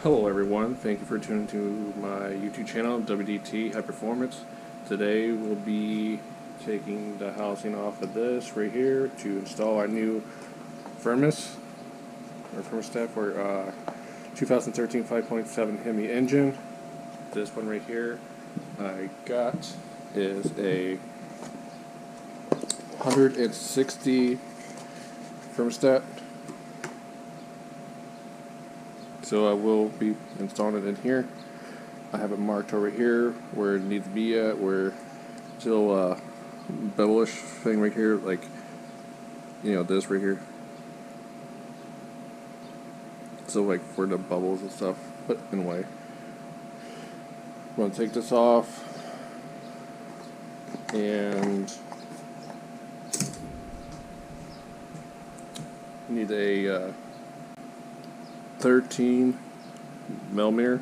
Hello everyone, thank you for tuning to my YouTube channel, W.D.T High Performance. Today we'll be taking the housing off of this right here to install our new thermostat for 2013 5.7 Hemi engine. This one right here I got is a 160 thermostat. So I will be installing it in here. I have it marked over here where it needs to be at, where it's a little bevelish thing right here, like, you know, this right here. So like for the bubbles and stuff. But anyway, I'm going to take this off and need a 13 millimeter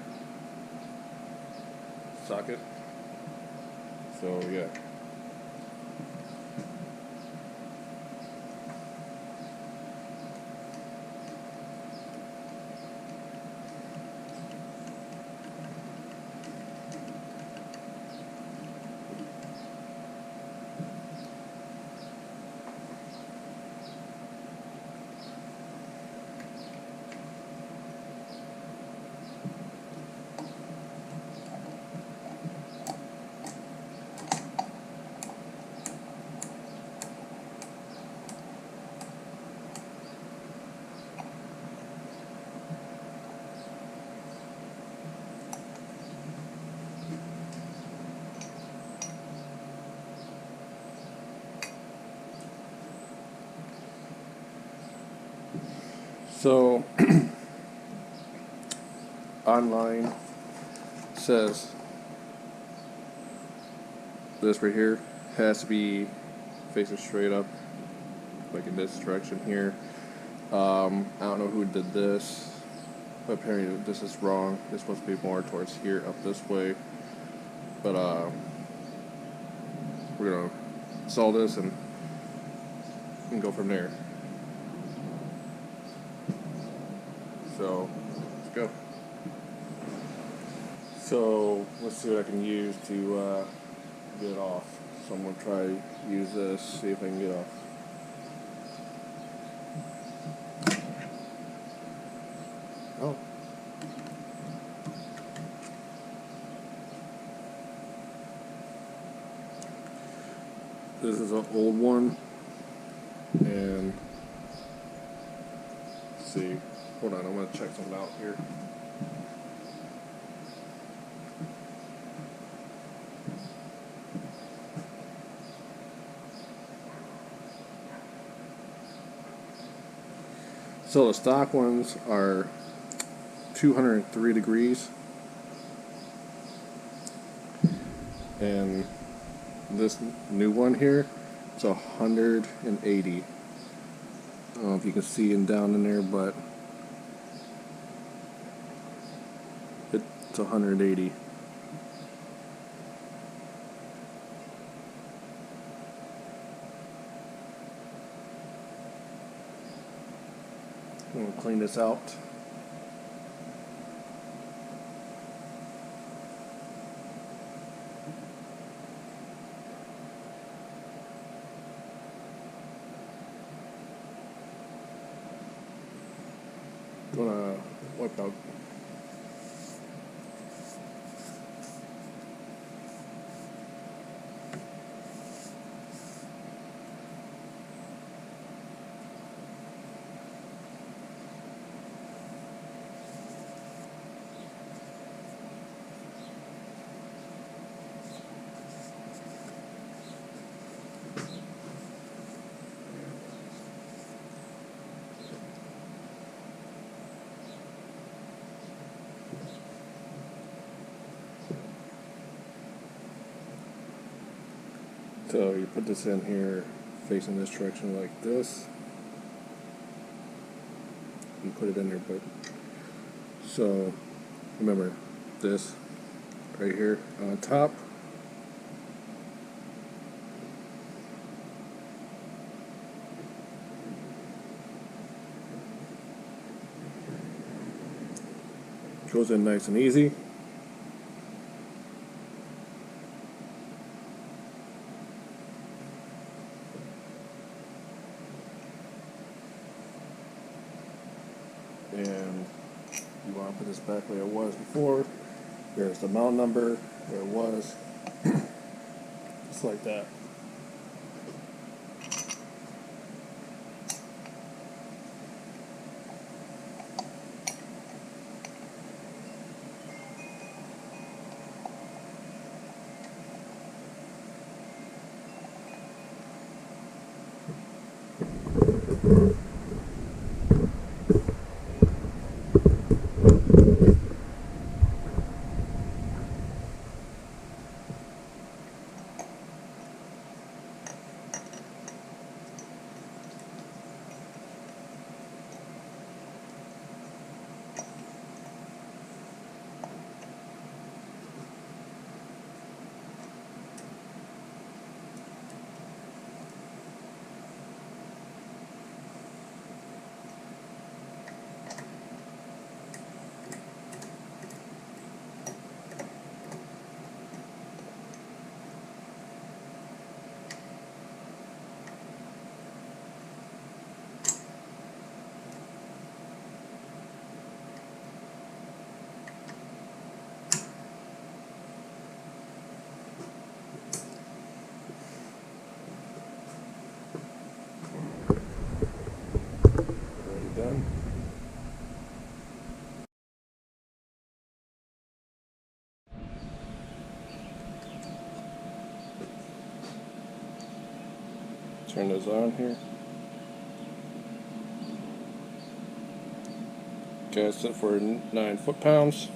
socket. So yeah. So online says this right here has to be facing straight up, like in this direction here. I don't know who did this, but apparently this is wrong. It's supposed to be more towards here, up this way. But we're gonna install this and go from there. So let's go. So let's see what I can use to get it off. So I'm gonna try to use this, see if I can get it off. Oh. This is an old one, and let's see. Hold on, I'm gonna check something out here. So the stock ones are 203 degrees, and this new one here, it's 180. I don't know if you can see it down in there, but it's 180. I'm going to clean this out. Gonna wipe out. So you put this in here facing this direction like this. You put it in there, but so remember this right here on top. Goes in nice and easy. And you want to put this back where it was before. There's the model number where it was. Just like that. Done. Turn those on here. Okay, set for 9 foot-pounds.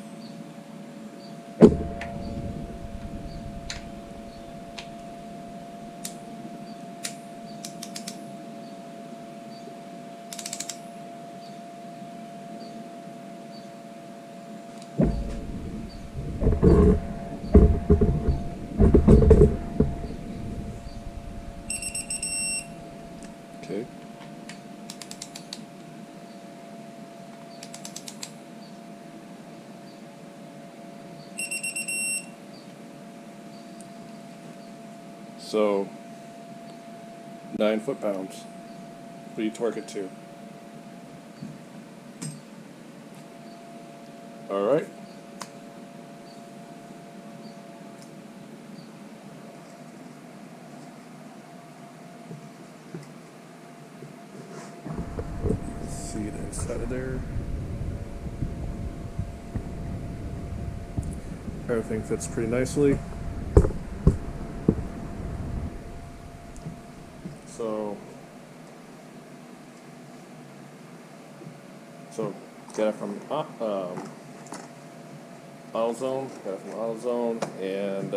Okay. So 9 foot-pounds. What do you torque it to? All right. See the inside of there. Everything fits pretty nicely. So got it from AutoZone. Got it from AutoZone, and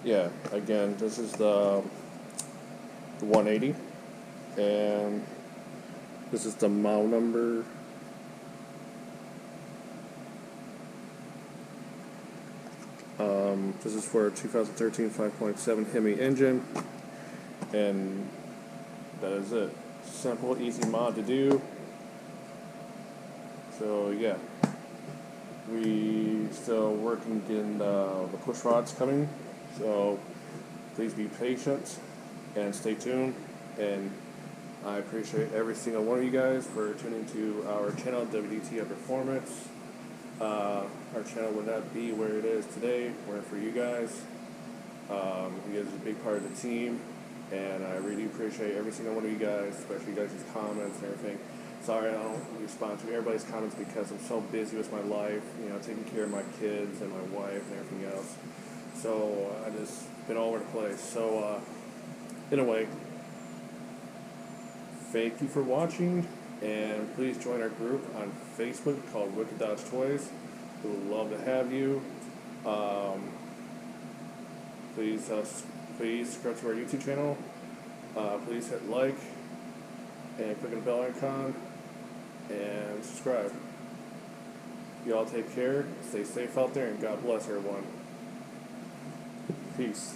yeah. Again, this is the 180, and this is the model number. This is for a 2013 5.7 Hemi engine, and that is it. Simple, easy mod to do. So yeah, we still working getting the push rods coming. So please be patient and stay tuned. And I appreciate every single one of you guys for tuning to our channel, W.D.T Performance. Our channel would not be where it is today were it for you guys. You guys are a big part of the team, and I really appreciate every single one of you guys, especially you guys' comments and everything. Sorry I don't respond to everybody's comments because I'm so busy with my life, taking care of my kids and my wife and everything else. So I just been all over the place. So anyway, thank you for watching, and please join our group on Facebook called Wicked Dodge Toys. We would love to have you. Please subscribe to our YouTube channel. Please hit like and click on the bell icon and subscribe. Y'all take care, stay safe out there, and God bless everyone. Peace.